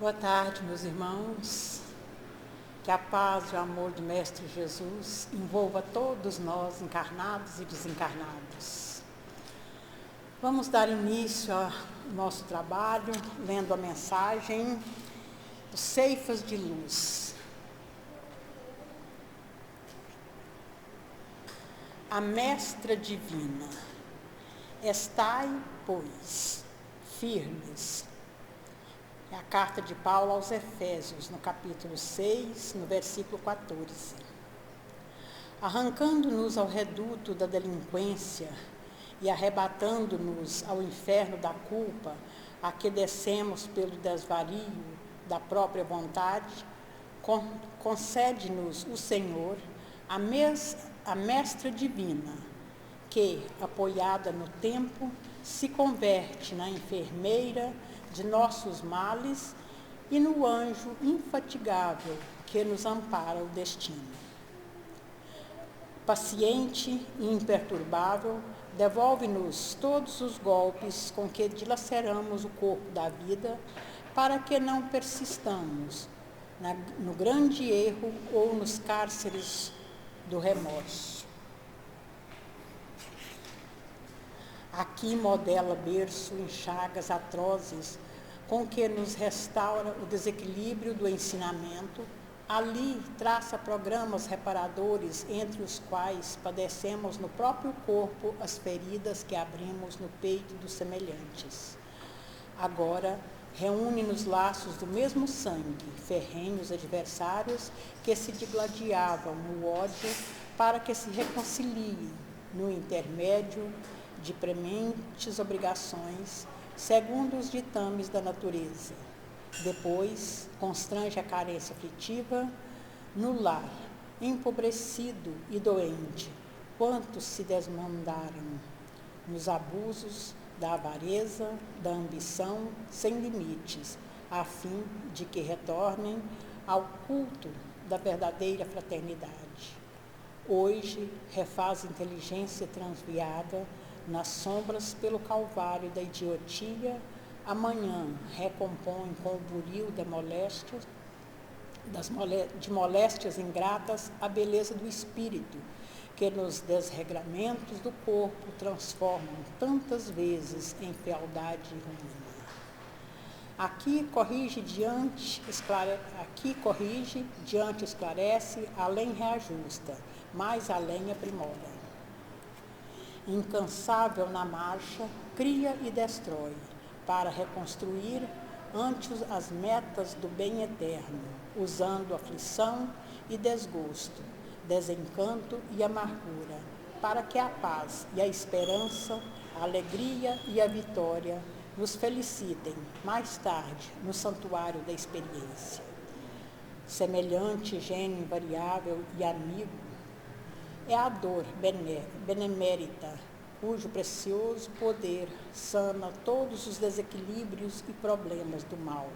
Boa tarde, meus irmãos. Que a paz e o amor do Mestre Jesus envolva todos nós, encarnados e desencarnados. Vamos dar início ao nosso trabalho, lendo a mensagem Os Ceifas de Luz. A Mestra Divina, estai, pois, firmes. É a carta de Paulo aos Efésios, no capítulo 6, no versículo 14. Arrancando-nos ao reduto da delinquência e arrebatando-nos ao inferno da culpa, a que descemos pelo desvario da própria vontade, concede-nos o Senhor, a Mestra Divina, que, apoiada no tempo, se converte na enfermeira de nossos males e no anjo infatigável que nos ampara o destino. Paciente e imperturbável, devolve-nos todos os golpes com que dilaceramos o corpo da vida, para que não persistamos no grande erro ou nos cárceres do remorso. Aqui modela berço em chagas atrozes, com que nos restaura o desequilíbrio do ensinamento. Ali traça programas reparadores, entre os quais padecemos no próprio corpo as feridas que abrimos no peito dos semelhantes. Agora, reúne nos laços do mesmo sangue, ferrenhos adversários que se digladiavam no ódio, para que se reconciliem no intermédio de prementes obrigações, segundo os ditames da natureza. Depois, constrange a carência aflitiva no lar, empobrecido e doente, quantos se desmandaram nos abusos da avareza, da ambição, sem limites, a fim de que retornem ao culto da verdadeira fraternidade. Hoje, refaz inteligência transviada nas sombras pelo calvário da idiotia, amanhã recompõe com o buril de moléstias ingratas a beleza do espírito, que nos desregramentos do corpo transformam tantas vezes em fealdade e ruína. Aqui corrige, diante esclarece, além reajusta, mais além aprimora. Incansável na marcha, cria e destrói, para reconstruir antes as metas do bem eterno, usando aflição e desgosto, desencanto e amargura, para que a paz e a esperança, a alegria e a vitória nos felicitem mais tarde no santuário da experiência. Semelhante gênio invariável e amigo, é a dor benemérita, cujo precioso poder sana todos os desequilíbrios e problemas do mal.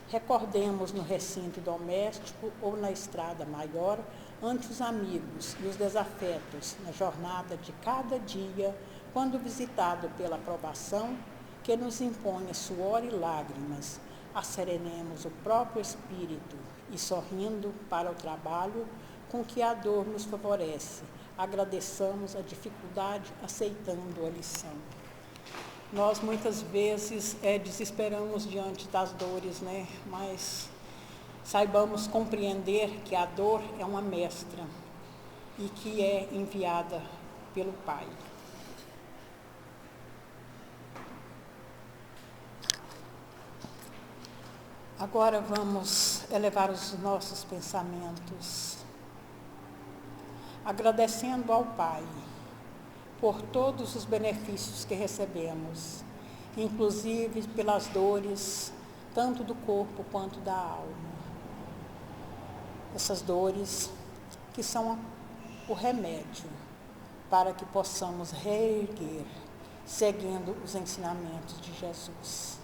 Recordemos no recinto doméstico ou na estrada maior, ante os amigos e os desafetos, na jornada de cada dia, quando visitado pela provação, que nos imponha suor e lágrimas, asserenemos o próprio espírito e, sorrindo para o trabalho, com que a dor nos favorece, agradeçamos a dificuldade aceitando a lição. Nós muitas vezes desesperamos diante das dores, né? Mas saibamos compreender que a dor é uma mestra e que é enviada pelo Pai. Agora vamos elevar os nossos pensamentos, agradecendo ao Pai por todos os benefícios que recebemos, inclusive pelas dores, tanto do corpo quanto da alma. Essas dores que são o remédio para que possamos reerguer, seguindo os ensinamentos de Jesus.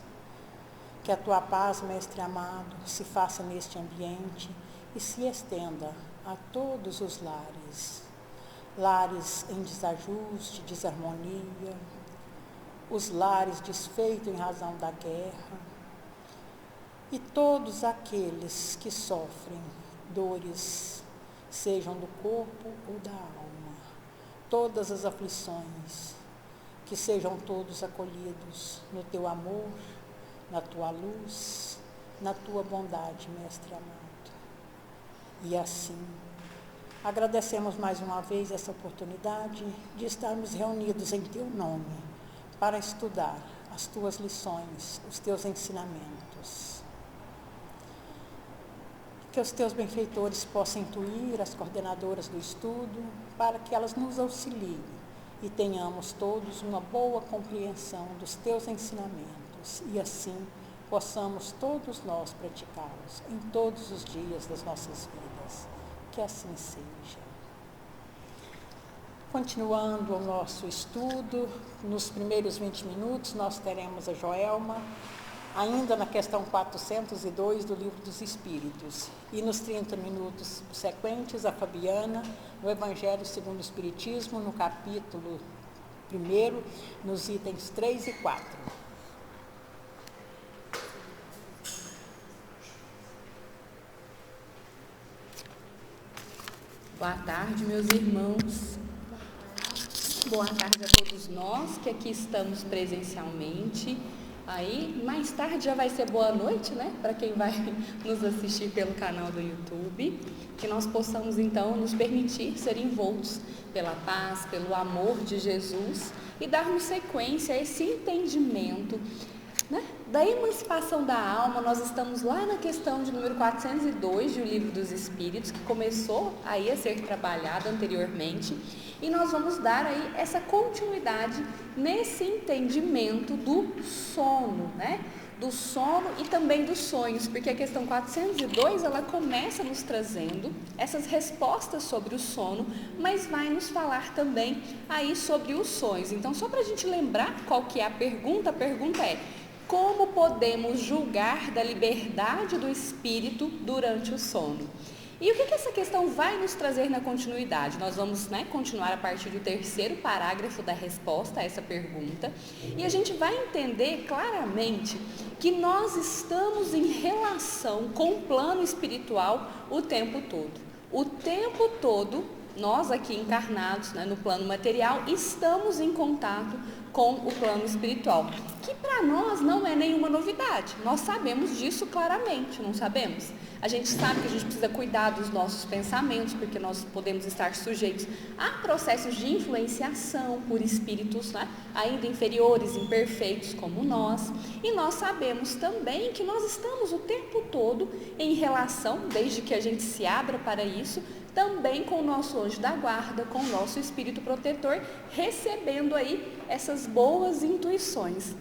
Que a tua paz, Mestre amado, se faça neste ambiente e se estenda a todos os lares. Lares em desajuste, desarmonia, os lares desfeitos em razão da guerra, E todos aqueles que sofrem dores, sejam do corpo ou da alma, todas as aflições, que sejam todos acolhidos no teu amor, na tua luz, na tua bondade, Mestre amado. E assim, agradecemos mais uma vez essa oportunidade de estarmos reunidos em teu nome para estudar as tuas lições, os teus ensinamentos. Que os teus benfeitores possam intuir as coordenadoras do estudo para que elas nos auxiliem e tenhamos todos uma boa compreensão dos teus ensinamentos e assim possamos todos nós praticá-los em todos os dias das nossas vidas. Que assim seja. Continuando o nosso estudo, nos primeiros 20 minutos nós teremos a Joelma, ainda na questão 402 do Livro dos Espíritos, e nos 30 minutos sequentes a Fabiana, no Evangelho segundo o Espiritismo, no capítulo 1, nos itens 3 e 4. Boa tarde, meus irmãos. Boa tarde a todos nós que aqui estamos presencialmente. Aí, mais tarde já vai ser boa noite, né? Para quem vai nos assistir pelo canal do YouTube. Que nós possamos, então, nos permitir ser envoltos pela paz, pelo amor de Jesus e darmos sequência a esse entendimento, né, da emancipação da alma. Nós estamos lá na questão de número 402 do Livro dos Espíritos, que começou aí a ser trabalhada anteriormente, e nós vamos dar aí essa continuidade nesse entendimento do sono, né? Do sono e também dos sonhos, porque a questão 402, ela começa nos trazendo essas respostas sobre o sono, mas vai nos falar também aí sobre os sonhos. Então, só para a gente lembrar qual que é a pergunta é: como podemos julgar da liberdade do espírito durante o sono? E o que essa questão vai nos trazer na continuidade? Nós vamos, né, continuar a partir do 3º parágrafo da resposta a essa pergunta, e a gente vai entender claramente que nós estamos em relação com o plano espiritual o tempo todo. O tempo todo, nós aqui encarnados, né, no plano material, estamos em contato com o plano espiritual, que para nós não é nenhuma novidade. Nós sabemos disso claramente, não sabemos? A gente sabe que a gente precisa cuidar dos nossos pensamentos, porque nós podemos estar sujeitos a processos de influenciação por espíritos, né, ainda inferiores, imperfeitos como nós. E nós sabemos também que nós estamos o tempo todo em relação, desde que a gente se abra para isso, também com o nosso anjo da guarda, com o nosso espírito protetor, recebendo aí essas boas intuições.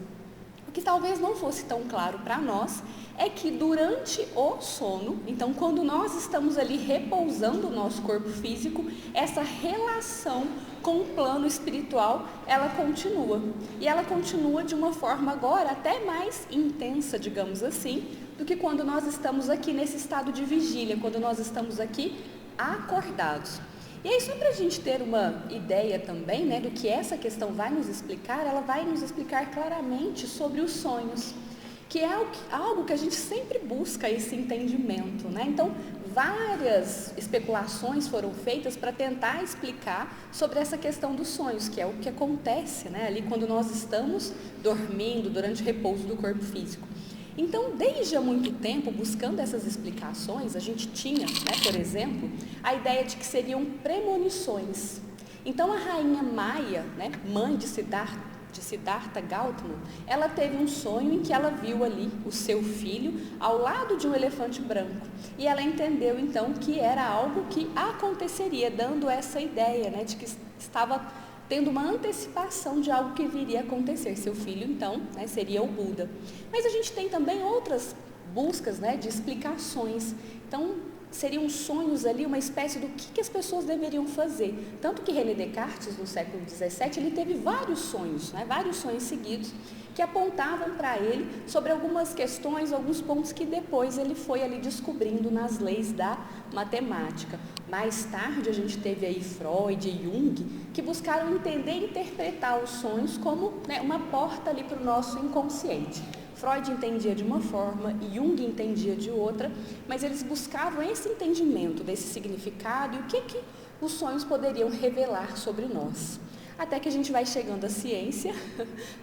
O que talvez não fosse tão claro para nós é que durante o sono, então quando nós estamos ali repousando o nosso corpo físico, essa relação com o plano espiritual, ela continua. E ela continua de uma forma agora até mais intensa, digamos assim, do que quando nós estamos aqui nesse estado de vigília, quando nós estamos aqui acordados. E aí, só para a gente ter uma ideia também, né, do que essa questão vai nos explicar, ela vai nos explicar claramente sobre os sonhos, que é algo que a gente sempre busca esse entendimento, né? Então, várias especulações foram feitas para tentar explicar sobre essa questão dos sonhos, que é o que acontece, né, ali quando nós estamos dormindo, durante o repouso do corpo físico. Então, desde há muito tempo, buscando essas explicações, a gente tinha, né, por exemplo, a ideia de que seriam premonições. Então, a rainha Maia, né, mãe de Siddhartha Gautama, ela teve um sonho em que ela viu ali o seu filho ao lado de um elefante branco. E ela entendeu, então, que era algo que aconteceria, dando essa ideia, né, de que estava tendo uma antecipação de algo que viria a acontecer. Seu filho, então, né, seria o Buda. Mas a gente tem também outras buscas, né, de explicações. Então, seriam sonhos ali, uma espécie do que as pessoas deveriam fazer. Tanto que René Descartes, no século XVII, ele teve vários sonhos, né, vários sonhos seguidos, que apontavam para ele sobre algumas questões, alguns pontos que depois ele foi ali descobrindo nas leis da matemática. Mais tarde a gente teve aí Freud e Jung, que buscaram entender e interpretar os sonhos como, né, uma porta ali para o nosso inconsciente. Freud entendia de uma forma, Jung entendia de outra, mas eles buscavam esse entendimento desse significado e o que os sonhos poderiam revelar sobre nós. Até que a gente vai chegando à ciência,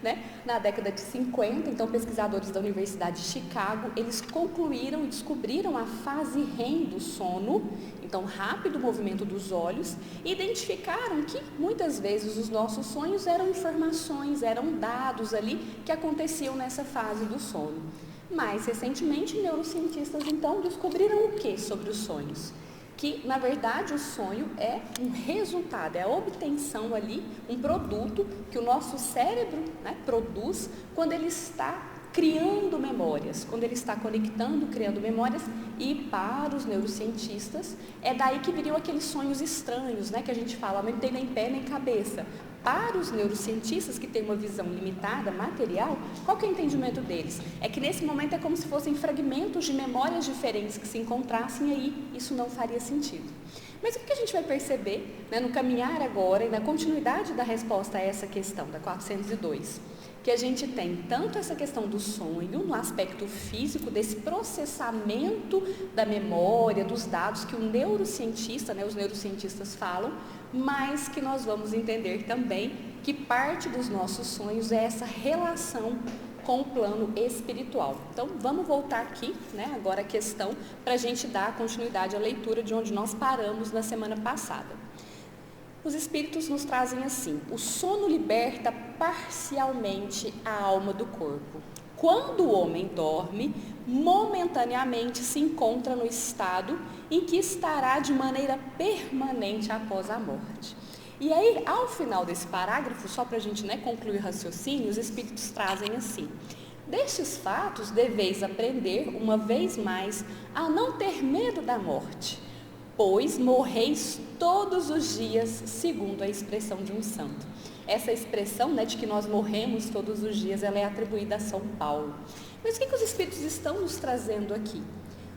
né? Na década de 50, então pesquisadores da Universidade de Chicago, eles concluíram e descobriram a fase REM do sono, então rápido movimento dos olhos, e identificaram que muitas vezes os nossos sonhos eram informações, eram dados ali que aconteciam nessa fase do sono. Mais recentemente, neurocientistas então descobriram o que sobre os sonhos? Que, na verdade, o sonho é um resultado, é a obtenção ali, um produto que o nosso cérebro, né, produz quando ele está criando memórias, quando ele está conectando, criando memórias, e para os neurocientistas, é daí que viriam aqueles sonhos estranhos, né, que a gente fala, não tem nem pé nem cabeça. Para os neurocientistas que têm uma visão limitada, material, qual que é o entendimento deles? É que nesse momento é como se fossem fragmentos de memórias diferentes que se encontrassem aí, isso não faria sentido. Mas o que a gente vai perceber, né, no caminhar agora e na continuidade da resposta a essa questão, da 402, que a gente tem tanto essa questão do sonho, no aspecto físico, desse processamento da memória, dos dados que o neurocientista, né, os neurocientistas falam, mas que nós vamos entender também que parte dos nossos sonhos é essa relação com o plano espiritual. Então, vamos voltar aqui, né, agora a questão, para a gente dar continuidade à leitura de onde nós paramos na semana passada. Os espíritos nos trazem assim: o sono liberta parcialmente a alma do corpo. Quando o homem dorme, momentaneamente se encontra no estado em que estará de maneira permanente após a morte. E aí, ao final desse parágrafo, só para a gente, né, concluir o raciocínio, os espíritos trazem assim: destes fatos deveis aprender, uma vez mais, a não ter medo da morte, pois morreis todos os dias, segundo a expressão de um santo. Essa expressão, né, de que nós morremos todos os dias, ela é atribuída a São Paulo. Mas o que os espíritos estão nos trazendo aqui?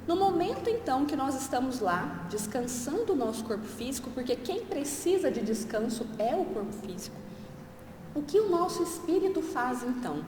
No momento, então, que nós estamos lá, descansando o nosso corpo físico, porque quem precisa de descanso é o corpo físico, o que o nosso espírito faz, então?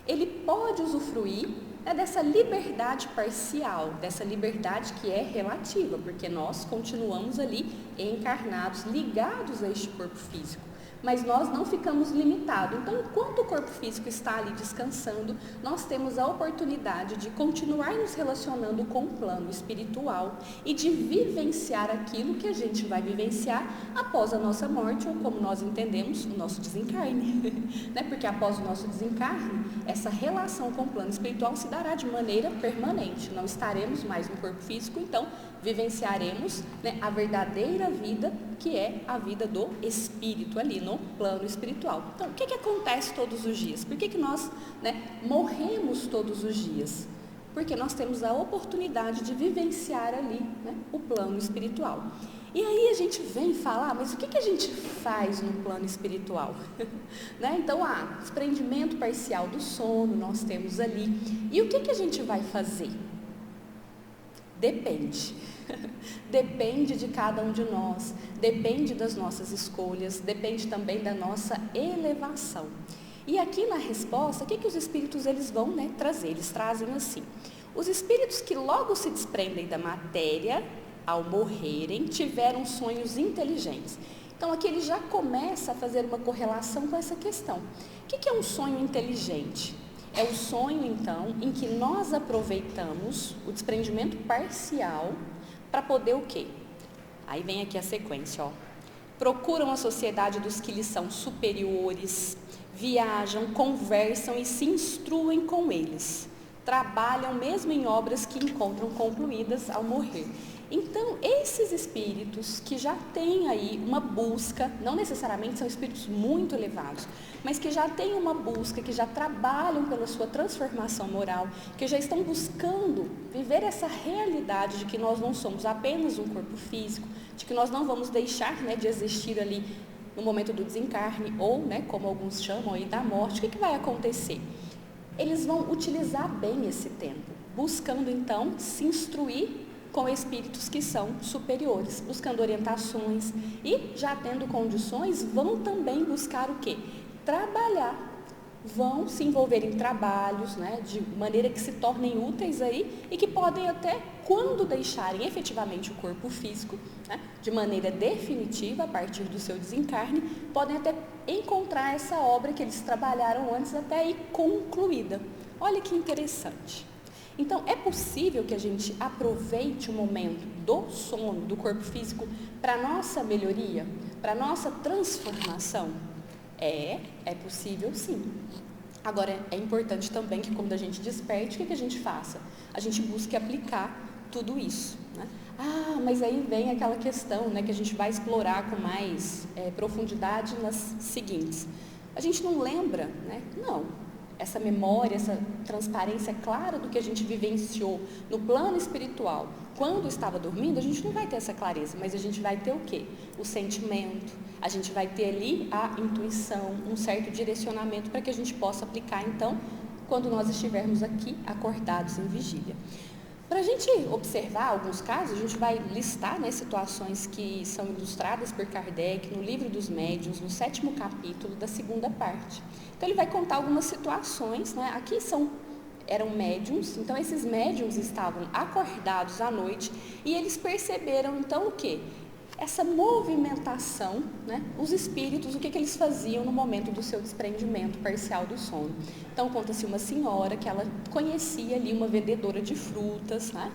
Ele pode usufruir, né, dessa liberdade parcial, dessa liberdade que é relativa, porque nós continuamos ali encarnados, ligados a este corpo físico. Mas nós não ficamos limitados. Então, enquanto o corpo físico está ali descansando, nós temos a oportunidade de continuar nos relacionando com o plano espiritual e de vivenciar aquilo que a gente vai vivenciar após a nossa morte, ou como nós entendemos, o nosso desencarne. Né? Porque após o nosso desencarne, essa relação com o plano espiritual se dará de maneira permanente. Não estaremos mais no corpo físico, então vivenciaremos, né, a verdadeira vida, que é a vida do espírito ali no plano espiritual. Então, o que acontece todos os dias? Por que nós, né, morremos todos os dias? Porque nós temos a oportunidade de vivenciar ali, né, o plano espiritual. E aí a gente vem falar, mas o que a gente faz no plano espiritual? Né? Então, desprendimento parcial do sono, nós temos ali. E o que a gente vai fazer? Depende. Depende de cada um de nós, depende das nossas escolhas, depende também da nossa elevação. E aqui na resposta, o que os espíritos eles vão, né, trazer? Eles trazem assim: os espíritos que logo se desprendem da matéria, ao morrerem, tiveram sonhos inteligentes. Então aqui ele já começa a fazer uma correlação com essa questão. O que é um sonho inteligente? É o sonho, então, em que nós aproveitamos o desprendimento parcial para poder o quê? Aí vem aqui a sequência, ó. Procuram a sociedade dos que lhes são superiores, viajam, conversam e se instruem com eles. Trabalham mesmo em obras que encontram concluídas ao morrer. Então, esses espíritos que já têm aí uma busca, não necessariamente são espíritos muito elevados, mas que já têm uma busca, que já trabalham pela sua transformação moral, que já estão buscando viver essa realidade de que nós não somos apenas um corpo físico, de que nós não vamos deixar, né, de existir ali no momento do desencarne, ou, né, como alguns chamam aí, da morte. O que vai acontecer? Eles vão utilizar bem esse tempo, buscando então se instruir com espíritos que são superiores, buscando orientações e, já tendo condições, vão também buscar o quê? Trabalhar vão se envolver em trabalhos, né, de maneira que se tornem úteis aí e que podem até, quando deixarem efetivamente o corpo físico, né, de maneira definitiva, a partir do seu desencarne, podem até encontrar essa obra que eles trabalharam antes até aí concluída. Olha que interessante. Então, é possível que a gente aproveite o momento do sono, do corpo físico, para a nossa melhoria, para a nossa transformação? É possível sim. Agora, é importante também que quando a gente desperte, o que a gente faça? A gente busque aplicar tudo isso, né? Mas aí vem aquela questão, né, que a gente vai explorar com mais profundidade nas seguintes. A gente não lembra, né? Não. Essa memória, essa transparência clara do que a gente vivenciou no plano espiritual, quando estava dormindo, a gente não vai ter essa clareza, mas a gente vai ter o quê? O sentimento, a gente vai ter ali a intuição, um certo direcionamento para que a gente possa aplicar, então, quando nós estivermos aqui acordados em vigília. Para a gente observar alguns casos, a gente vai listar, né, situações que são ilustradas por Kardec no Livro dos Médiuns, no 7º capítulo da 2ª parte. Então, ele vai contar algumas situações, né? Aqui eram médiuns, então esses médiuns estavam acordados à noite e eles perceberam, então, o quê? Essa movimentação, né? Os espíritos, o que eles faziam no momento do seu desprendimento parcial do sono. Então, conta-se uma senhora que ela conhecia ali uma vendedora de frutas, né?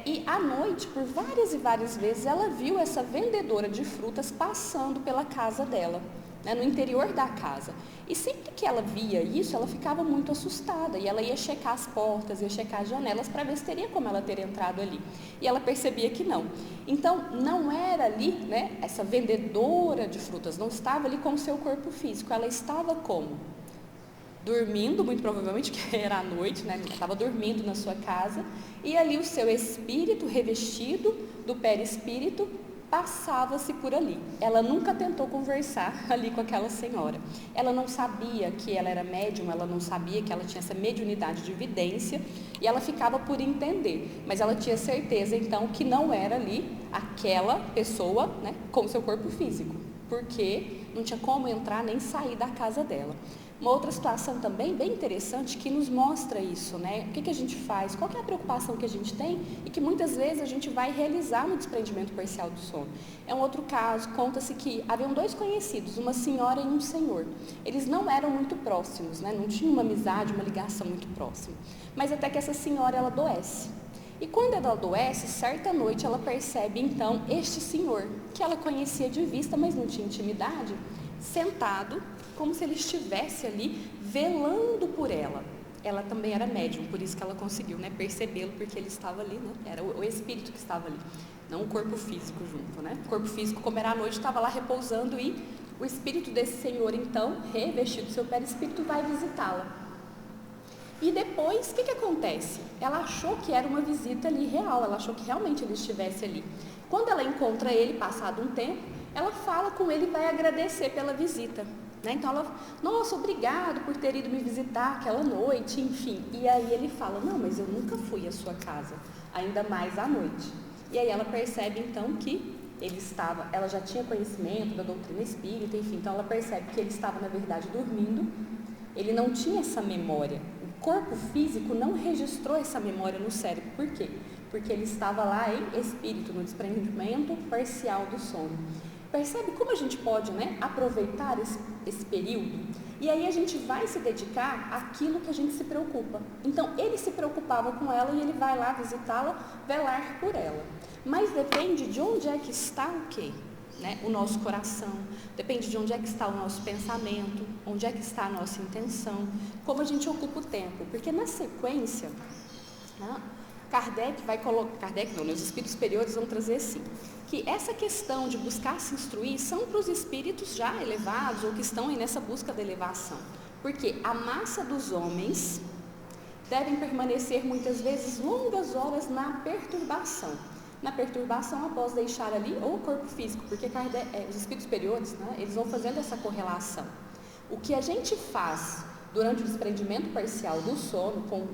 E à noite, por várias e várias vezes, ela viu essa vendedora de frutas passando pela casa dela, né, no interior da casa. E sempre que ela via isso, ela ficava muito assustada e ela ia checar as portas, ia checar as janelas para ver se teria como ela ter entrado ali. E ela percebia que não. Então, não era ali, né, essa vendedora de frutas, não estava ali com o seu corpo físico, ela estava como? Dormindo, muito provavelmente, que era à noite, né, ela estava dormindo na sua casa, e ali o seu espírito revestido do perispírito passava-se por ali. Ela nunca tentou conversar ali com aquela senhora. Ela não sabia que ela era médium, ela não sabia que ela tinha essa mediunidade de vidência e ela ficava por entender. Mas ela tinha certeza, então, que não era ali aquela pessoa, né, com o seu corpo físico, porque não tinha como entrar nem sair da casa dela. Uma outra situação também bem interessante que nos mostra isso, né? O que a gente faz, qual que é a preocupação que a gente tem e que muitas vezes a gente vai realizar no desprendimento parcial do sono. É um outro caso, conta-se que haviam 2 conhecidos, uma senhora e um senhor. Eles não eram muito próximos, né? Não tinham uma amizade, uma ligação muito próxima. Mas até que essa senhora, ela adoece. E quando ela adoece, certa noite ela percebe então este senhor, que ela conhecia de vista, mas não tinha intimidade, sentado, como se ele estivesse ali velando por ela. Ela também era médium, por isso que ela conseguiu, né, percebê-lo, porque ele estava ali, né, era o espírito que estava ali, não o corpo físico junto, né? O corpo físico, como era à noite, estava lá repousando e o espírito desse senhor, então, revestido do seu perispírito, vai visitá-la. E depois, o que acontece? Ela achou que era uma visita ali real, ela achou que realmente ele estivesse ali. Quando ela encontra ele, passado um tempo, ela fala com ele e vai agradecer pela visita. Né? Então ela, nossa, obrigado por ter ido me visitar aquela noite, enfim. E aí ele fala, não, mas eu nunca fui à sua casa, ainda mais à noite. E aí ela percebe então que ela já tinha conhecimento da doutrina espírita, enfim, então ela percebe que ele estava na verdade dormindo, ele não tinha essa memória, o corpo físico não registrou essa memória no cérebro, por quê? Porque ele estava lá em espírito, no desprendimento parcial do sono. Percebe como a gente pode, né, aproveitar esse período? E aí a gente vai se dedicar àquilo que a gente se preocupa. Então, ele se preocupava com ela e ele vai lá visitá-la, velar por ela. Mas depende de onde é que está o quê? Né? O nosso coração, depende de onde é que está o nosso pensamento, onde é que está a nossa intenção, como a gente ocupa o tempo. Porque na sequência, né, os espíritos superiores vão trazer assim, que essa questão de buscar se instruir são para os espíritos já elevados ou que estão aí nessa busca da elevação. Porque a massa dos homens devem permanecer muitas vezes longas horas na perturbação. Na perturbação após deixar ali ou o corpo físico, porque os espíritos superiores, né, eles vão fazendo essa correlação. O que a gente faz durante o desprendimento parcial do sono, com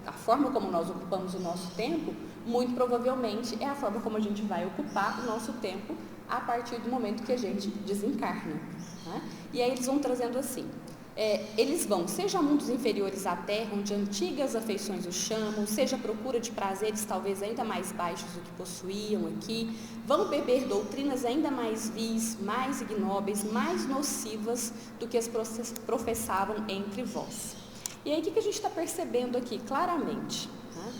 a forma como nós ocupamos o nosso tempo, muito provavelmente é a forma como a gente vai ocupar o nosso tempo a partir do momento que a gente desencarna. Né? E aí eles vão trazendo assim, Eles vão, seja a mundos inferiores à terra, onde antigas afeições os chamam, seja à procura de prazeres talvez ainda mais baixos do que possuíam aqui, vão beber doutrinas ainda mais vis, mais ignóbeis, mais nocivas do que as professavam entre vós. E aí o que a gente está percebendo aqui claramente? Né?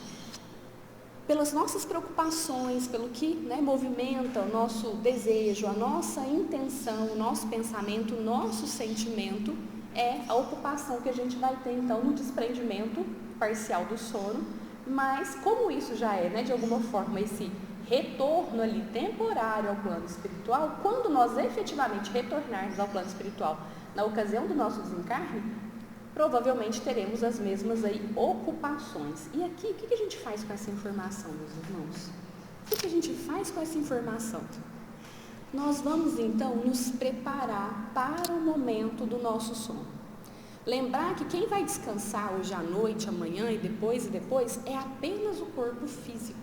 Pelas nossas preocupações, pelo que movimenta o nosso desejo, a nossa intenção, o nosso pensamento, o nosso sentimento, é a ocupação que a gente vai ter então no desprendimento parcial do sono, mas como isso já é, de alguma forma, esse retorno ali temporário ao plano espiritual, quando nós efetivamente retornarmos ao plano espiritual na ocasião do nosso desencarne, provavelmente teremos as mesmas ocupações. E aqui, o que a gente faz com essa informação, meus irmãos? O que a gente faz com essa informação? Nós vamos então nos preparar para o momento do nosso sono. Lembrar que quem vai descansar hoje à noite, amanhã e depois, é apenas o corpo físico.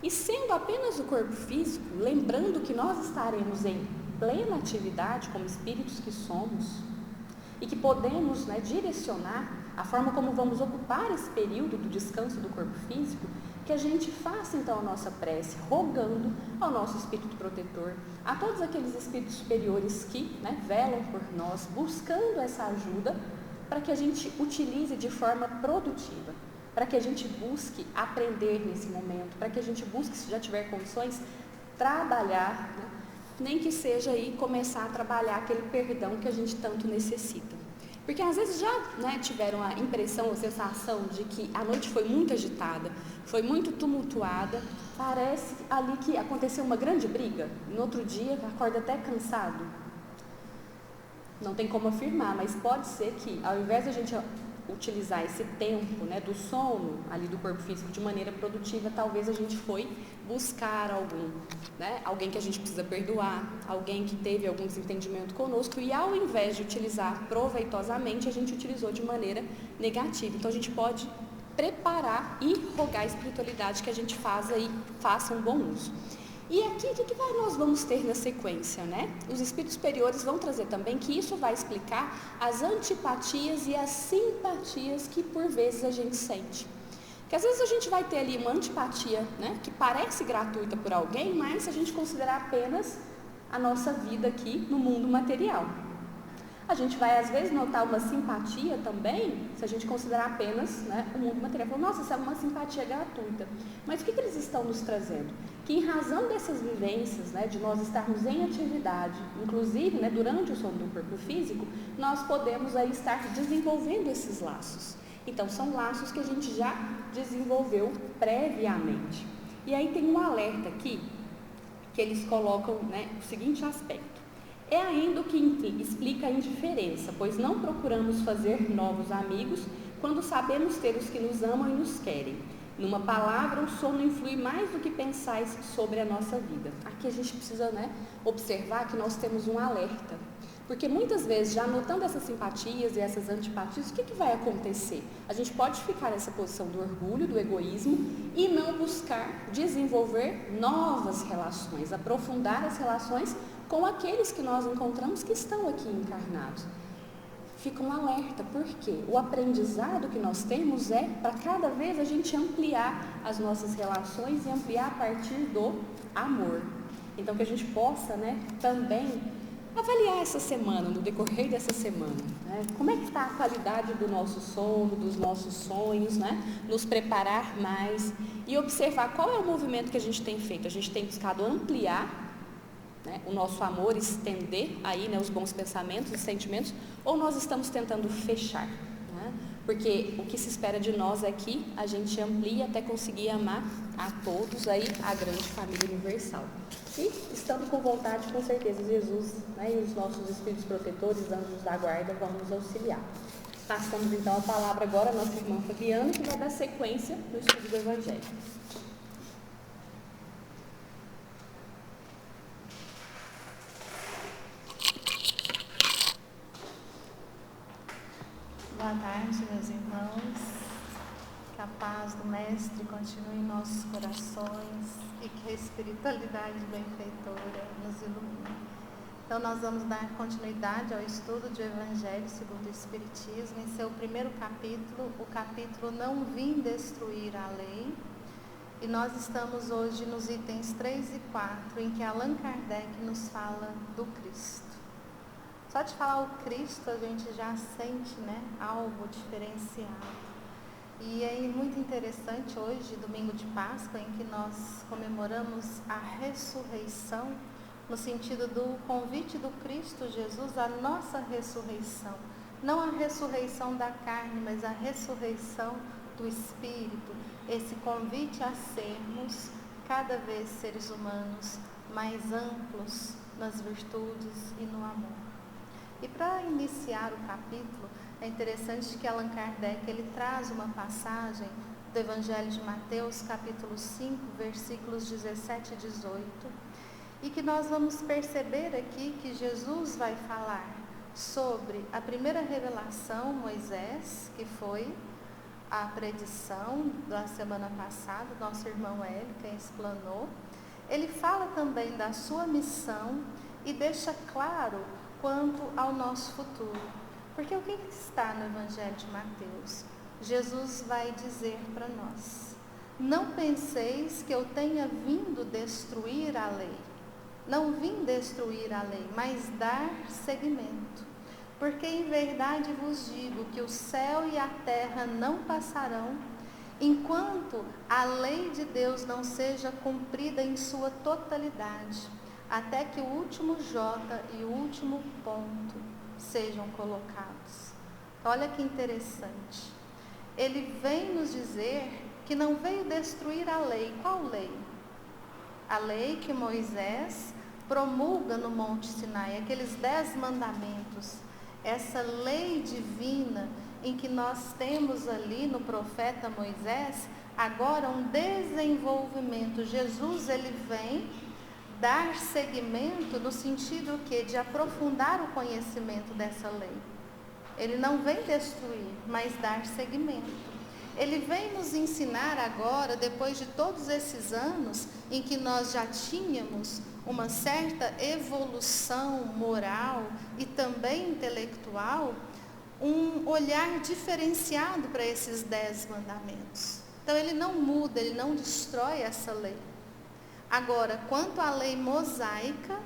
E sendo apenas o corpo físico, lembrando que nós estaremos em plena atividade como espíritos que somos e que podemos direcionar a forma como vamos ocupar esse período do descanso do corpo físico, que a gente faça então a nossa prece, rogando ao nosso espírito protetor, a todos aqueles espíritos superiores que velam por nós, buscando essa ajuda para que a gente utilize de forma produtiva, para que a gente busque aprender nesse momento, para que a gente busque, se já tiver condições, trabalhar, nem que seja começar a trabalhar aquele perdão que a gente tanto necessita. Porque às vezes já tiveram a impressão ou sensação de que a noite foi muito agitada, foi muito tumultuada, parece ali que aconteceu uma grande briga, no outro dia acorda até cansado. Não tem como afirmar, mas pode ser que ao invés de a gente utilizar esse tempo do sono ali do corpo físico de maneira produtiva, talvez a gente foi buscar alguém que a gente precisa perdoar, alguém que teve algum desentendimento conosco e ao invés de utilizar proveitosamente, a gente utilizou de maneira negativa. Então a gente pode preparar e rogar a espiritualidade que a gente faça um bom uso. E aqui, o que nós vamos ter na sequência, Os espíritos superiores vão trazer também que isso vai explicar as antipatias e as simpatias que por vezes a gente sente. Que às vezes a gente vai ter ali uma antipatia, que parece gratuita por alguém, mas se a gente considerar apenas a nossa vida aqui no mundo material. A gente vai às vezes notar uma simpatia também, se a gente considerar apenas o mundo material. Fala, nossa, isso é uma simpatia gratuita. Mas o que eles estão nos trazendo? Que em razão dessas vivências, de nós estarmos em atividade, inclusive durante o sono do corpo físico, nós podemos estar desenvolvendo esses laços. Então são laços que a gente já desenvolveu previamente. E aí tem um alerta aqui, que eles colocam o seguinte aspecto. É ainda o que explica a indiferença, pois não procuramos fazer novos amigos quando sabemos ter os que nos amam e nos querem. Numa palavra, o sono influi mais do que pensais sobre a nossa vida. Aqui a gente precisa observar que nós temos um alerta, porque muitas vezes, já notando essas simpatias e essas antipatias, o que vai acontecer? A gente pode ficar nessa posição do orgulho, do egoísmo e não buscar desenvolver novas relações, aprofundar as relações com aqueles que nós encontramos que estão aqui encarnados. Fica um alerta, porque o aprendizado que nós temos é para cada vez a gente ampliar as nossas relações e ampliar a partir do amor. Então que a gente possa também avaliar essa semana, no decorrer dessa semana, como é que está a qualidade do nosso sono, dos nossos sonhos, nos preparar mais e observar qual é o movimento que a gente tem feito. A gente tem buscado ampliar o nosso amor, estender os bons pensamentos e sentimentos, ou nós estamos tentando fechar, porque o que se espera de nós é que a gente amplie até conseguir amar a todos a grande família universal. E estando com vontade, com certeza Jesus e os nossos espíritos protetores, anjos da guarda, vão nos auxiliar. Passamos então a palavra agora à nossa irmã Fabiana, que vai dar sequência no estudo do Evangelho. Boa tarde, meus irmãos. Que a paz do Mestre continue em nossos corações e que a espiritualidade benfeitora nos ilumine. Então nós vamos dar continuidade ao estudo de Evangelho segundo o Espiritismo, em seu primeiro capítulo, o capítulo Não Vim Destruir a Lei. E nós estamos hoje nos itens 3 e 4, em que Allan Kardec nos fala do Cristo. Só de falar o Cristo a gente já sente, né, algo diferenciado. E é muito interessante hoje, domingo de Páscoa, em que nós comemoramos a ressurreição, no sentido do convite do Cristo Jesus à nossa ressurreição. Não a ressurreição da carne, mas a ressurreição do Espírito. Esse convite a sermos cada vez seres humanos mais amplos nas virtudes e no amor. E para iniciar o capítulo, é interessante que Allan Kardec ele traz uma passagem do Evangelho de Mateus, capítulo 5, versículos 17 e 18, e que nós vamos perceber aqui que Jesus vai falar sobre a primeira revelação, Moisés, que foi a predição da semana passada, nosso irmão Hélio, quem explanou. Ele fala também da sua missão e deixa claro quanto ao nosso futuro. Porque o que está no Evangelho de Mateus? Jesus vai dizer para nós: não penseis que eu tenha vindo destruir a lei. Não vim destruir a lei, mas dar seguimento. Porque em verdade vos digo que o céu e a terra não passarão, enquanto a lei de Deus não seja cumprida em sua totalidade, até que o último jota e o último ponto sejam colocados. Olha que interessante. Ele vem nos dizer que não veio destruir a lei. Qual lei? A lei que Moisés promulga no Monte Sinai, aqueles 10 mandamentos. Essa lei divina em que nós temos ali no profeta Moisés, agora um desenvolvimento. Jesus ele vem dar seguimento no sentido que de aprofundar o conhecimento dessa lei. Ele não vem destruir, mas dar seguimento. Ele vem nos ensinar agora, depois de todos esses anos em que nós já tínhamos uma certa evolução moral e também intelectual, um olhar diferenciado para esses 10 mandamentos. Então ele não muda, ele não destrói essa lei. Agora, quanto à lei mosaica,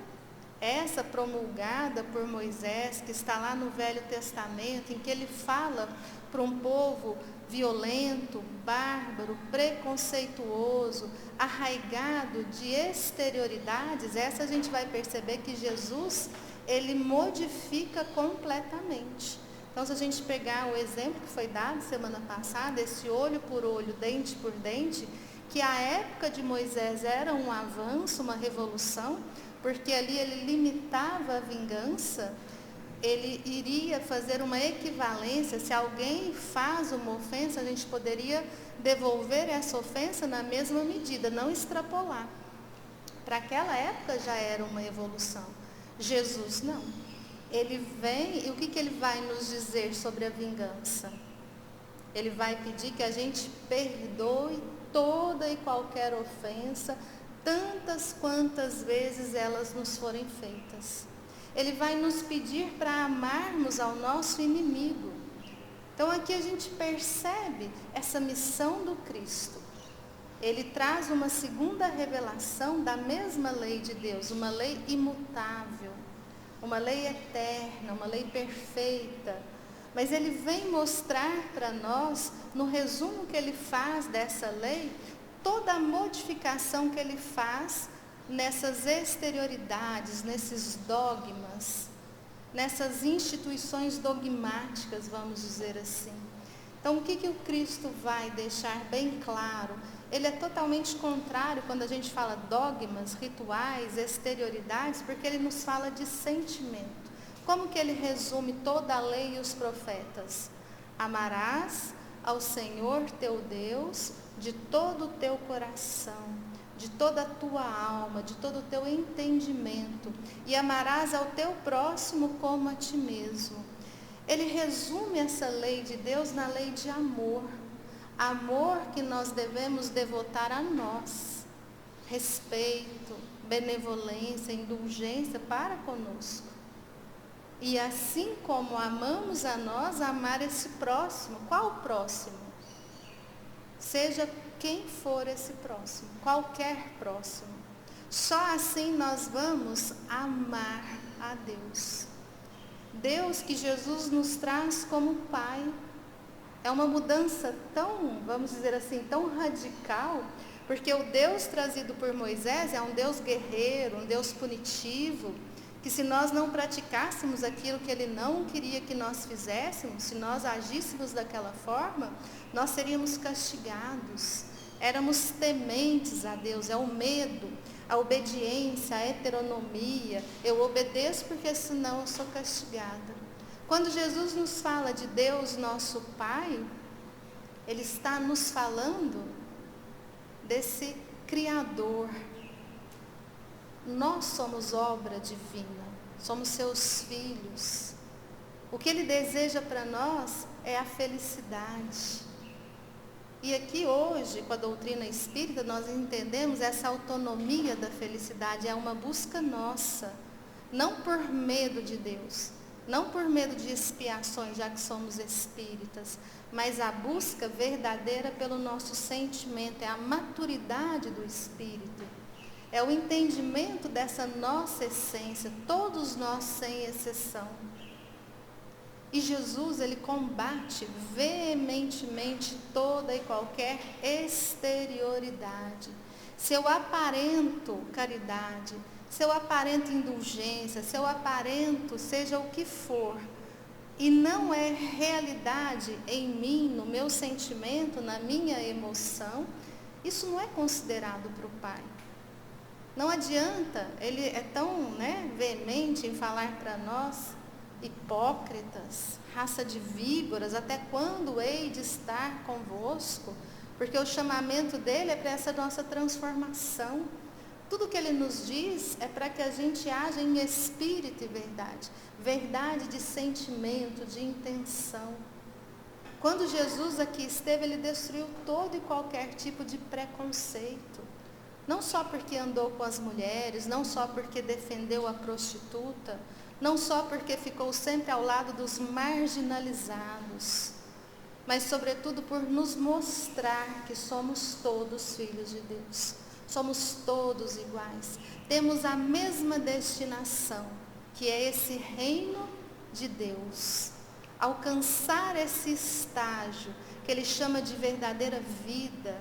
essa promulgada por Moisés, que está lá no Velho Testamento, em que ele fala para um povo violento, bárbaro, preconceituoso, arraigado de exterioridades, essa a gente vai perceber que Jesus, ele modifica completamente. Então, se a gente pegar o exemplo que foi dado semana passada, esse olho por olho, dente por dente, que a época de Moisés era um avanço, uma revolução, porque ali ele limitava a vingança, ele iria fazer uma equivalência. Se alguém faz uma ofensa, a gente poderia devolver essa ofensa na mesma medida, não extrapolar. Para aquela época já era uma evolução. Jesus não. Ele vem, e o que ele vai nos dizer sobre a vingança? Ele vai pedir que a gente perdoe toda e qualquer ofensa, tantas quantas vezes elas nos forem feitas. Ele vai nos pedir para amarmos ao nosso inimigo. Então aqui a gente percebe essa missão do Cristo. Ele traz uma segunda revelação da mesma lei de Deus, uma lei imutável, uma lei eterna, uma lei perfeita. Mas ele vem mostrar para nós, no resumo que ele faz dessa lei, toda a modificação que ele faz nessas exterioridades, nesses dogmas, nessas instituições dogmáticas, vamos dizer assim. Então, o que o Cristo vai deixar bem claro? Ele é totalmente contrário quando a gente fala dogmas, rituais, exterioridades, porque ele nos fala de sentimento. Como que ele resume toda a lei e os profetas? Amarás ao Senhor teu Deus de todo o teu coração, de toda a tua alma, de todo o teu entendimento, e amarás ao teu próximo como a ti mesmo. Ele resume essa lei de Deus na lei de amor. Amor que nós devemos devotar a nós. respeito, benevolência, indulgência para conosco. E assim como amamos a nós, amar esse próximo. Qual o próximo? Seja quem for esse próximo, qualquer próximo. Só assim nós vamos amar a Deus. Deus que Jesus nos traz como Pai. É uma mudança tão, vamos dizer assim, tão radical, porque o Deus trazido por Moisés é um Deus guerreiro, um Deus punitivo, que se nós não praticássemos aquilo que Ele não queria que nós fizéssemos, se nós agíssemos daquela forma, nós seríamos castigados. Éramos tementes a Deus, é o medo, a obediência, a heteronomia. Eu obedeço porque senão eu sou castigada. Quando Jesus nos fala de Deus, nosso Pai, Ele está nos falando desse Criador. Nós somos obra divina, somos seus filhos. O que Ele deseja para nós é a felicidade. E aqui hoje, com a doutrina espírita, nós entendemos essa autonomia da felicidade, é uma busca nossa, não por medo de Deus, não por medo de expiações, já que somos espíritas, mas a busca verdadeira pelo nosso sentimento, é a maturidade do espírito, é o entendimento dessa nossa essência, todos nós sem exceção. E Jesus, Ele combate veementemente toda e qualquer exterioridade. Se eu aparento caridade, se eu aparento indulgência, se eu aparento seja o que for, e não é realidade em mim, no meu sentimento, na minha emoção, isso não é considerado para o Pai. Não adianta, Ele é tão veemente em falar para nós, hipócritas, raça de víboras, até quando hei de estar convosco? Porque o chamamento dele é para essa nossa transformação. Tudo que ele nos diz é para que a gente haja em espírito e verdade. Verdade de sentimento, de intenção. Quando Jesus aqui esteve, ele destruiu todo e qualquer tipo de preconceito. Não só porque andou com as mulheres, não só porque defendeu a prostituta, não só porque ficou sempre ao lado dos marginalizados, mas sobretudo por nos mostrar que somos todos filhos de Deus. Somos todos iguais. Temos a mesma destinação, que é esse reino de Deus. Alcançar esse estágio que ele chama de verdadeira vida,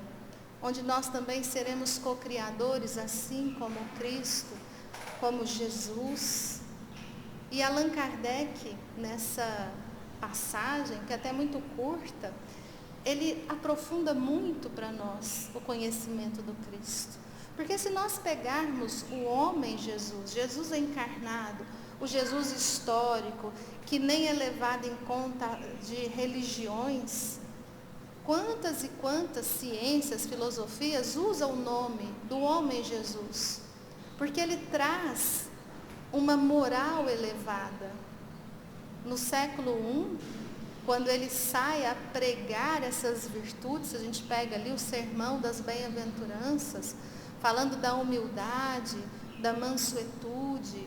onde nós também seremos co-criadores, assim como Cristo, como Jesus. E Allan Kardec, nessa passagem, que é até muito curta, ele aprofunda muito para nós o conhecimento do Cristo. Porque se nós pegarmos o homem Jesus, Jesus encarnado, o Jesus histórico, que nem é levado em conta de religiões, quantas e quantas ciências, filosofias usam o nome do homem Jesus? Porque ele traz uma moral elevada. No século I, quando ele sai a pregar essas virtudes, a gente pega ali o sermão das bem-aventuranças, falando da humildade, da mansuetude,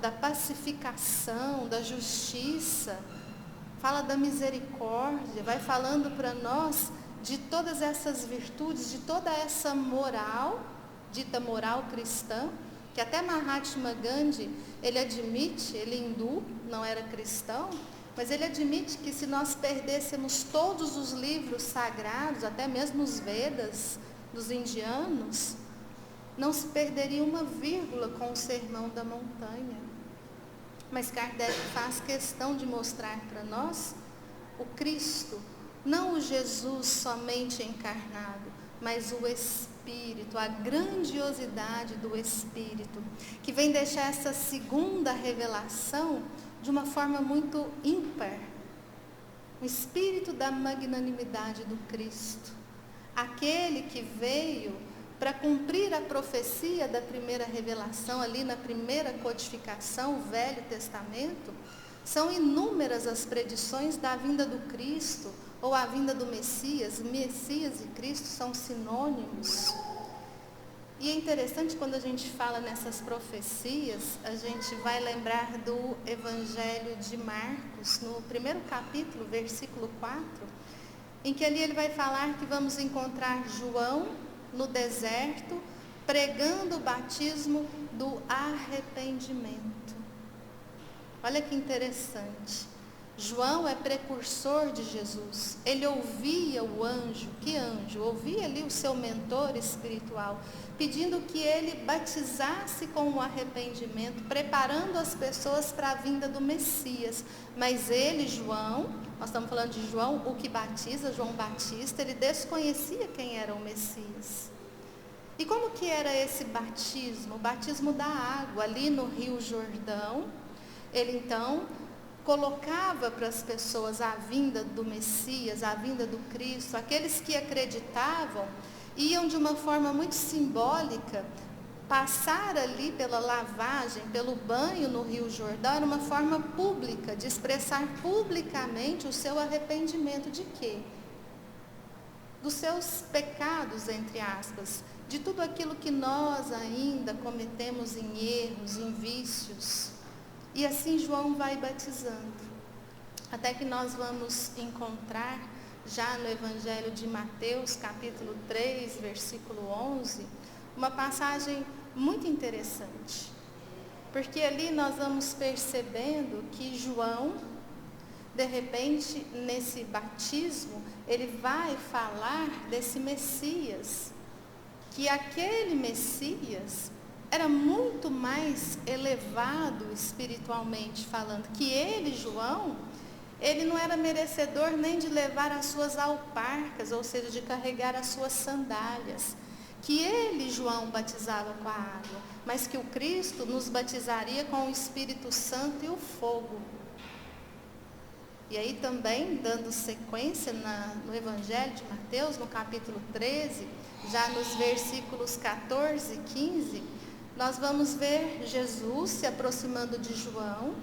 da pacificação, da justiça, fala da misericórdia, vai falando para nós de todas essas virtudes, de toda essa moral, dita moral cristã, que até Mahatma Gandhi, ele admite, ele hindu, não era cristão, mas ele admite que se nós perdêssemos todos os livros sagrados, até mesmo os Vedas dos indianos, não se perderia uma vírgula com o Sermão da Montanha. Mas Kardec faz questão de mostrar para nós o Cristo, não o Jesus somente encarnado, mas o Espírito, a grandiosidade do Espírito, que vem deixar essa segunda revelação de uma forma muito ímpar. O Espírito da magnanimidade do Cristo, aquele que veio para cumprir a profecia da primeira revelação, ali na primeira codificação, o Velho Testamento. São inúmeras as predições da vinda do Cristo, ou a vinda do Messias. Messias e Cristo são sinônimos. E é interessante quando a gente fala nessas profecias, a gente vai lembrar do Evangelho de Marcos, no primeiro capítulo, versículo 4, em que ali ele vai falar que vamos encontrar João no deserto, pregando o batismo do arrependimento. Olha que interessante. João é precursor de Jesus. Ele ouvia o anjo. Que anjo? Ouvia ali o seu mentor espiritual, pedindo que ele batizasse com o arrependimento, preparando as pessoas para a vinda do Messias. Mas ele, João, nós estamos falando de João, o que batiza, João Batista, ele desconhecia quem era o Messias. E como que era esse batismo? O batismo da água, ali no Rio Jordão. Ele então colocava para as pessoas a vinda do Messias, a vinda do Cristo. Aqueles que acreditavam iam de uma forma muito simbólica passar ali pela lavagem, pelo banho no Rio Jordão. Era uma forma pública de expressar publicamente o seu arrependimento de quê? Dos seus pecados, entre aspas, de tudo aquilo que nós ainda cometemos em erros, em vícios. E assim João vai batizando, até que nós vamos encontrar já no Evangelho de Mateus, capítulo 3, versículo 11, uma passagem muito interessante. Porque ali nós vamos percebendo que João, de repente, nesse batismo, ele vai falar desse Messias, que aquele Messias era muito mais elevado espiritualmente falando, que ele, João, ele não era merecedor nem de levar as suas alparcas, ou seja, de carregar as suas sandálias, que ele, João, batizava com a água, mas que o Cristo nos batizaria com o Espírito Santo e o fogo. E aí também, dando sequência no Evangelho de Mateus, no capítulo 13, já nos versículos 14 e 15, nós vamos ver Jesus se aproximando de João.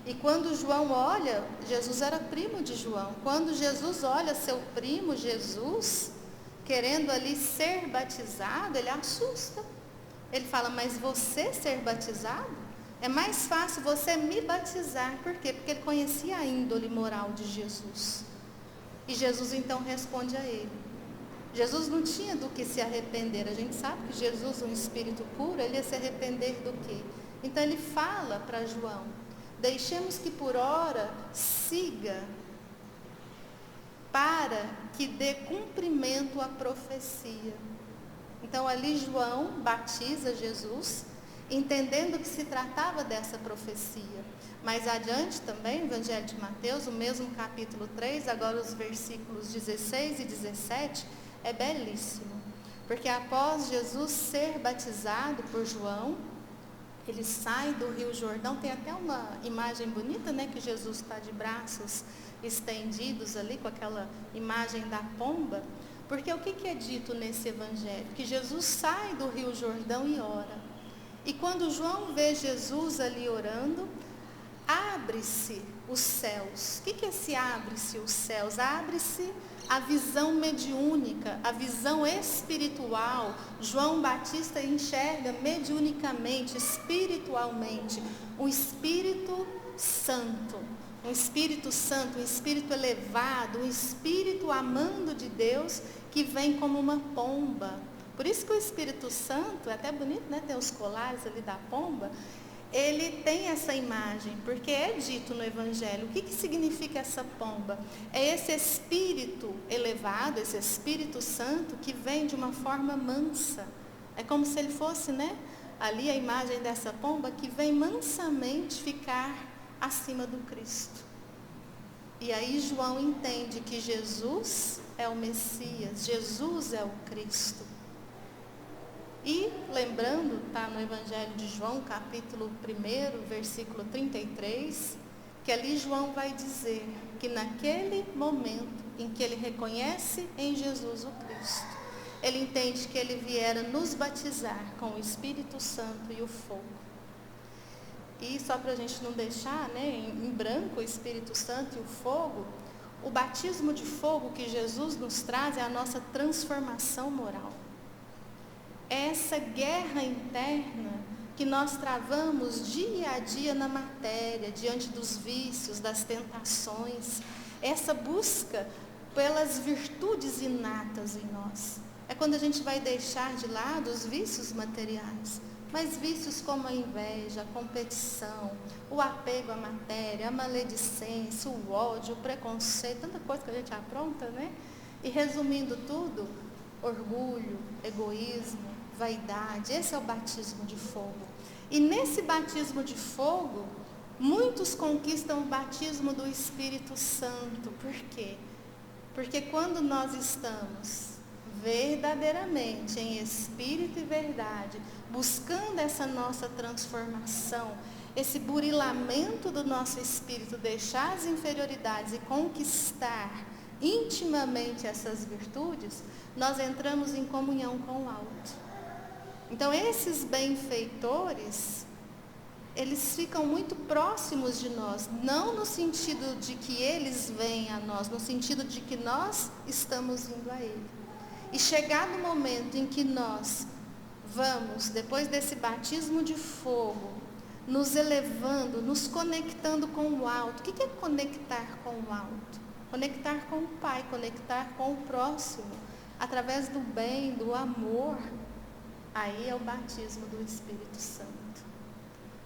E quando João olha, Jesus era primo de João. Quando Jesus olha seu primo Jesus, querendo ali ser batizado, ele assusta. Ele fala, mas você ser batizado? É mais fácil você me batizar. Por quê? Porque ele conhecia a índole moral de Jesus. E Jesus então responde a ele. Jesus não tinha do que se arrepender. A gente sabe que Jesus, um espírito puro, ele ia se arrepender do quê? Então ele fala para João, deixemos que por ora siga para que dê cumprimento à profecia. Então ali João batiza Jesus, entendendo que se tratava dessa profecia. Mais adiante também, no Evangelho de Mateus, o mesmo capítulo 3, agora os versículos 16 e 17, é belíssimo. Porque após Jesus ser batizado por João, ele sai do Rio Jordão, tem até uma imagem bonita, né, que Jesus está de braços estendidos ali, com aquela imagem da pomba. Porque o que é dito nesse evangelho? Que Jesus sai do Rio Jordão e ora. E quando João vê Jesus ali orando, abre-se os céus. O que é esse abre-se os céus? Abre-se a visão mediúnica, a visão espiritual. João Batista enxerga mediunicamente, espiritualmente, um Espírito Santo. Um Espírito Santo, um Espírito elevado, um Espírito amando de Deus que vem como uma pomba. Por isso que o Espírito Santo, é até bonito, né? Tem os colares ali da pomba. Ele tem essa imagem, porque é dito no Evangelho. O que significa essa pomba? É esse Espírito elevado, esse Espírito Santo que vem de uma forma mansa. É como se ele fosse, né? Ali a imagem dessa pomba que vem mansamente ficar acima do Cristo. E aí João entende que Jesus é o Messias, Jesus é o Cristo. E lembrando, está no Evangelho de João, capítulo 1, versículo 33, que ali João vai dizer que naquele momento em que ele reconhece em Jesus o Cristo, ele entende que ele viera nos batizar com o Espírito Santo e o fogo. E só para a gente não deixar, né, em branco o Espírito Santo e o fogo, o batismo de fogo que Jesus nos traz é a nossa transformação moral. É essa guerra interna que nós travamos dia a dia na matéria, diante dos vícios, das tentações, essa busca pelas virtudes inatas em nós. É quando a gente vai deixar de lado os vícios materiais, mas vícios como a inveja, a competição, o apego à matéria, a maledicência, o ódio, o preconceito, tanta coisa que a gente apronta, né? E resumindo tudo, orgulho, egoísmo, vaidade, esse é o batismo de fogo. E nesse batismo de fogo, muitos conquistam o batismo do Espírito Santo. Por quê? Porque quando nós estamos verdadeiramente em espírito e verdade, buscando essa nossa transformação, esse burilamento do nosso espírito, deixar as inferioridades e conquistar intimamente essas virtudes, nós entramos em comunhão com o alto. Então, esses benfeitores, eles ficam muito próximos de nós, não no sentido de que eles vêm a nós, no sentido de que nós estamos indo a ele. E chegar no momento em que nós vamos, depois desse batismo de fogo, nos elevando, nos conectando com o alto. O que é conectar com o alto? Conectar com o Pai, conectar com o próximo, através do bem, do amor. Aí é o batismo do Espírito Santo.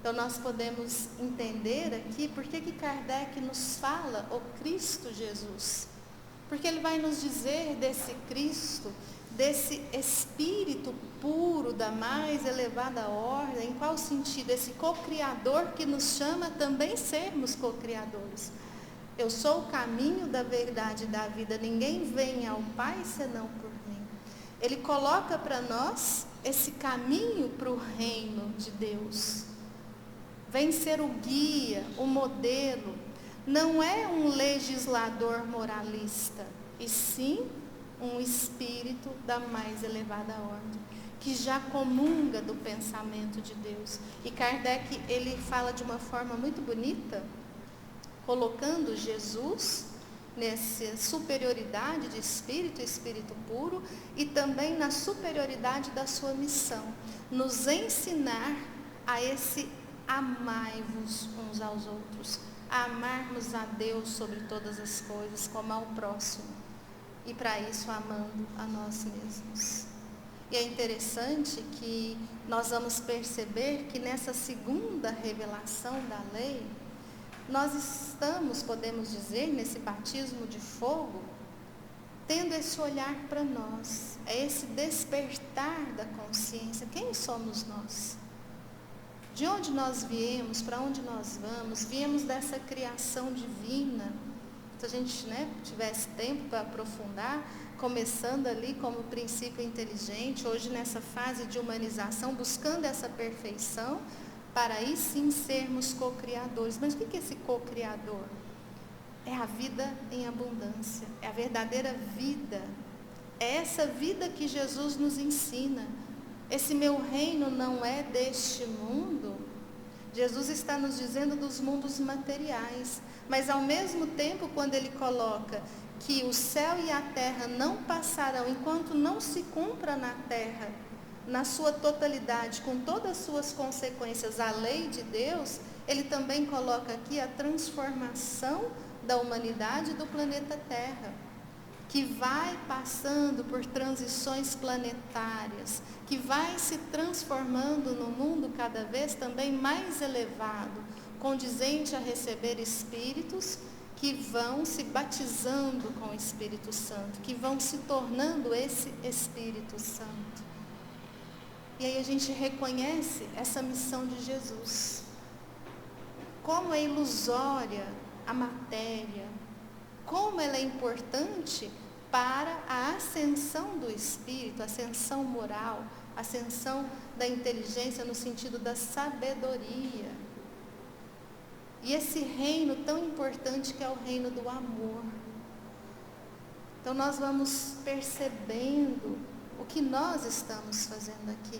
Então nós podemos entender aqui por que Kardec nos fala o Cristo Jesus. Porque ele vai nos dizer desse Cristo, desse Espírito puro da mais elevada ordem. Em qual sentido? Esse co-criador que nos chama também sermos co-criadores. Eu sou o caminho da verdade e da vida. Ninguém vem ao Pai senão por mim. Ele coloca para nós esse caminho para o reino de Deus. Vem ser o guia, o modelo. Não é um legislador moralista, e sim um espírito da mais elevada ordem, que já comunga do pensamento de Deus. E Kardec, ele fala de uma forma muito bonita, colocando Jesus nessa superioridade de espírito, espírito puro, e também na superioridade da sua missão, nos ensinar a esse amai-vos uns aos outros, a amarmos a Deus sobre todas as coisas, como ao próximo, e para isso amando a nós mesmos. E é interessante que nós vamos perceber que nessa segunda revelação da lei, nós estamos, podemos dizer, nesse batismo de fogo, tendo esse olhar para nós, é esse despertar da consciência. Quem somos nós? De onde nós viemos, para onde nós vamos? Viemos dessa criação divina. Se a gente tivesse tempo para aprofundar, começando ali como princípio inteligente, hoje nessa fase de humanização, buscando essa perfeição, para aí sim sermos co-criadores. Mas o que é esse co-criador? É a vida em abundância, é a verdadeira vida. É essa vida que Jesus nos ensina. Esse meu reino não é deste mundo. Jesus está nos dizendo dos mundos materiais, mas ao mesmo tempo, quando ele coloca que o céu e a terra não passarão enquanto não se cumpra na terra, na sua totalidade, com todas as suas consequências, a lei de Deus, ele também coloca aqui a transformação da humanidade do planeta Terra, que vai passando por transições planetárias, que vai se transformando no mundo cada vez também mais elevado, condizente a receber espíritos que vão se batizando com o Espírito Santo, que vão se tornando esse Espírito Santo. E aí a gente reconhece essa missão de Jesus. Como é ilusória a matéria, como ela é importante para a ascensão do espírito, a ascensão moral, a ascensão da inteligência no sentido da sabedoria. E esse reino tão importante que é o reino do amor. Então nós vamos percebendo o que nós estamos fazendo aqui,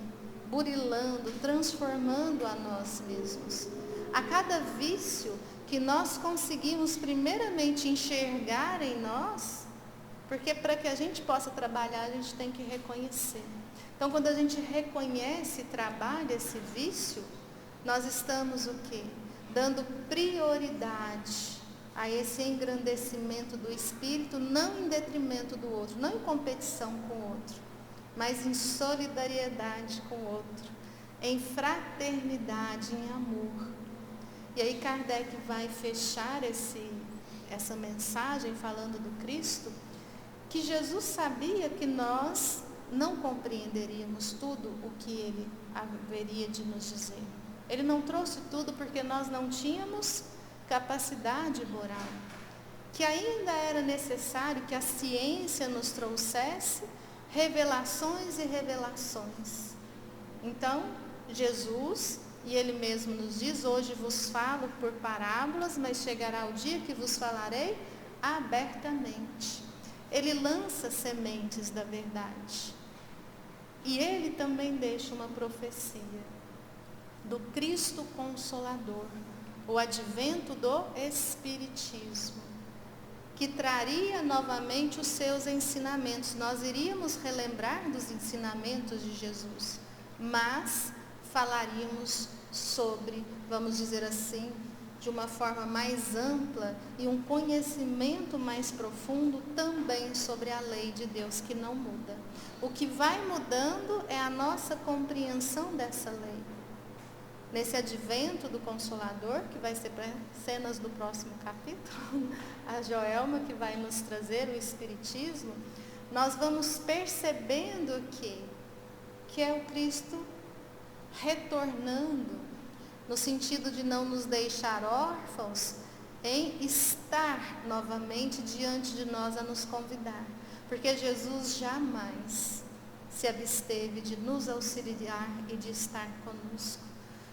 burilando, transformando a nós mesmos. A cada vício que nós conseguimos primeiramente enxergar em nós, porque para que a gente possa trabalhar, a gente tem que reconhecer. Então, quando a gente reconhece e trabalha esse vício, nós estamos o quê? Dando prioridade a esse engrandecimento do espírito, não em detrimento do outro, não em competição com o outro, mas em solidariedade com o outro, em fraternidade, em amor. E aí Kardec vai fechar essa mensagem falando do Cristo, que Jesus sabia que nós não compreenderíamos tudo o que ele haveria de nos dizer. Ele não trouxe tudo porque nós não tínhamos capacidade moral, que ainda era necessário que a ciência nos trouxesse revelações e revelações. Então, Jesus, e ele mesmo nos diz, hoje vos falo por parábolas, mas chegará o dia que vos falarei abertamente. Ele lança sementes da verdade. E ele também deixa uma profecia do Cristo Consolador, o advento do Espiritismo, que traria novamente os seus ensinamentos. Nós iríamos relembrar dos ensinamentos de Jesus, mas falaríamos sobre, vamos dizer assim, de uma forma mais ampla e um conhecimento mais profundo também sobre a lei de Deus que não muda. O que vai mudando é a nossa compreensão dessa lei. Nesse advento do Consolador, que vai ser para cenas do próximo capítulo, a Joelma que vai nos trazer o Espiritismo, nós vamos percebendo que é o Cristo retornando, no sentido de não nos deixar órfãos, em estar novamente diante de nós a nos convidar. Porque Jesus jamais se absteve de nos auxiliar e de estar conosco.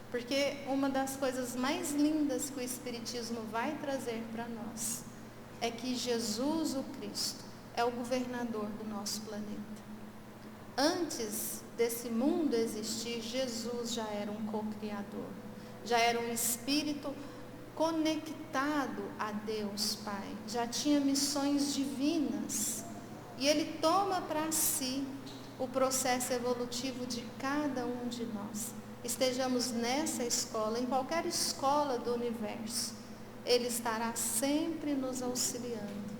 Porque uma das coisas mais lindas que o Espiritismo vai trazer para nós é que Jesus, o Cristo, é o governador do nosso planeta. Antes desse mundo existir, Jesus já era um co-criador, já era um espírito conectado a Deus Pai, já tinha missões divinas. E ele toma para si o processo evolutivo de cada um de nós. Estejamos nessa escola, em qualquer escola do universo, ele estará sempre nos auxiliando.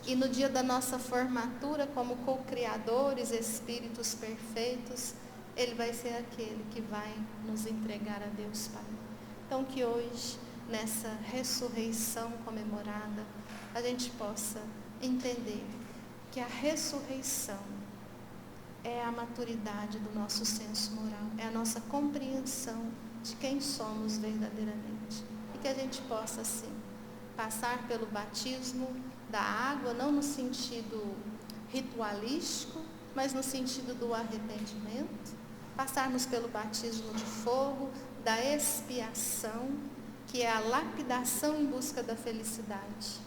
E no dia da nossa formatura, como co-criadores, espíritos perfeitos, ele vai ser aquele que vai nos entregar a Deus Pai. Então, que hoje, nessa ressurreição comemorada, a gente possa entender que a ressurreição é a maturidade do nosso senso moral, é a nossa compreensão de quem somos verdadeiramente. E que a gente possa, assim, passar pelo batismo da água, não no sentido ritualístico, mas no sentido do arrependimento, passarmos pelo batismo de fogo, da expiação, que é a lapidação em busca da felicidade,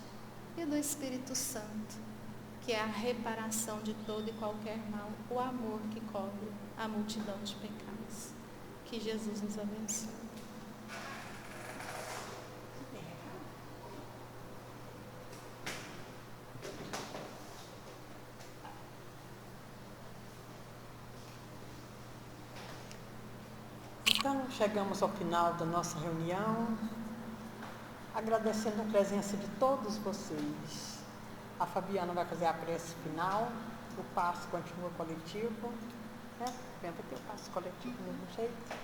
e do Espírito Santo, que é a reparação de todo e qualquer mal, o amor que cobre a multidão de pecados. Que Jesus nos abençoe. Então, chegamos ao final da nossa reunião, agradecendo a presença de todos vocês. A Fabiana vai fazer a prece final, o passo continua coletivo, né? Vai ter o passo coletivo do mesmo jeito.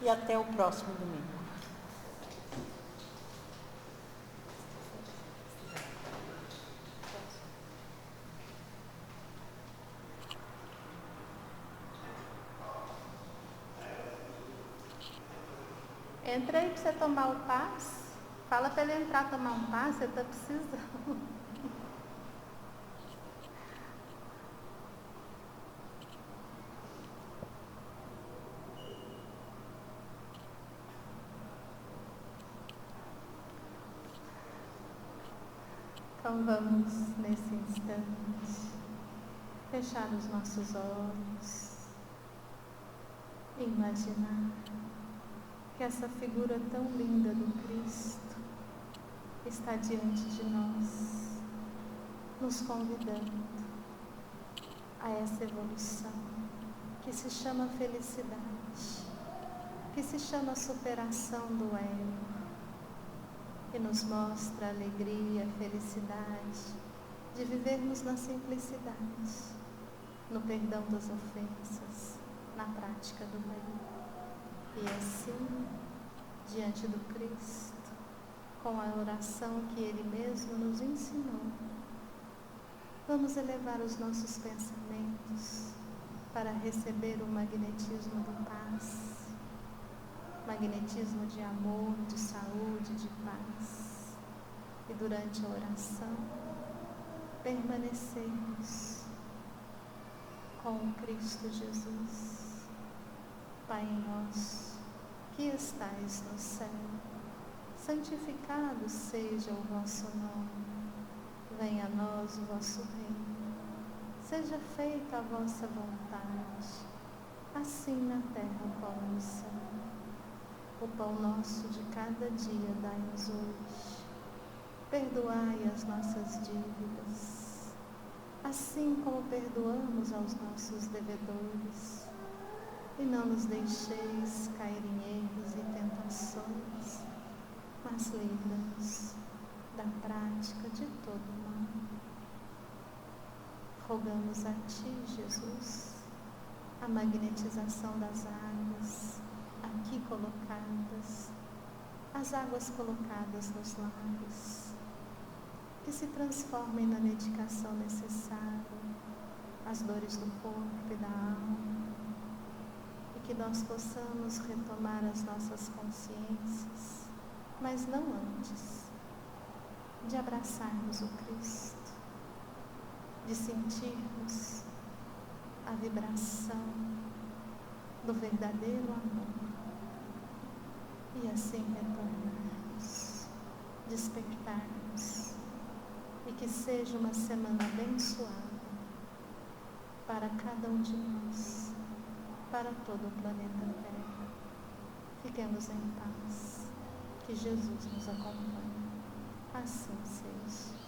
E até o próximo domingo. Entra aí para você tomar o passe. Fala para ele entrar tomar um passe, você está precisando. Então vamos, nesse instante, fechar os nossos olhos e imaginar que essa figura tão linda do Cristo está diante de nós, nos convidando a essa evolução. que se chama felicidade, que se chama superação do ego, que nos mostra a alegria, a felicidade de vivermos na simplicidade, no perdão das ofensas, na prática do bem. E assim, diante do Cristo, com a oração que Ele mesmo nos ensinou, vamos elevar os nossos pensamentos para receber o magnetismo do paz, magnetismo de amor, de saúde, de paz. E durante a oração, permanecermos com o Cristo Jesus. Pai nosso, que estais no céu, santificado seja o vosso nome. Venha a nós o vosso reino. Seja feita a vossa vontade, assim na terra como no céu. O pão nosso de cada dia dai-nos hoje. Perdoai as nossas dívidas, assim como perdoamos aos nossos devedores. E não nos deixeis cair em erros e tentações, mas livra-nos da prática de todo mal. Rogamos a Ti, Jesus, a magnetização das águas aqui colocadas, as águas colocadas nos lagos, que se transformem na medicação necessária, as dores do corpo e da alma, e que nós possamos retomar as nossas consciências, mas não antes de abraçarmos o Cristo, de sentirmos a vibração do verdadeiro amor e assim retornarmos, despertarmos, e que seja uma semana abençoada para cada um de nós, para todo o planeta Terra. Fiquemos em paz, que Jesus nos acompanhe. Assim seja.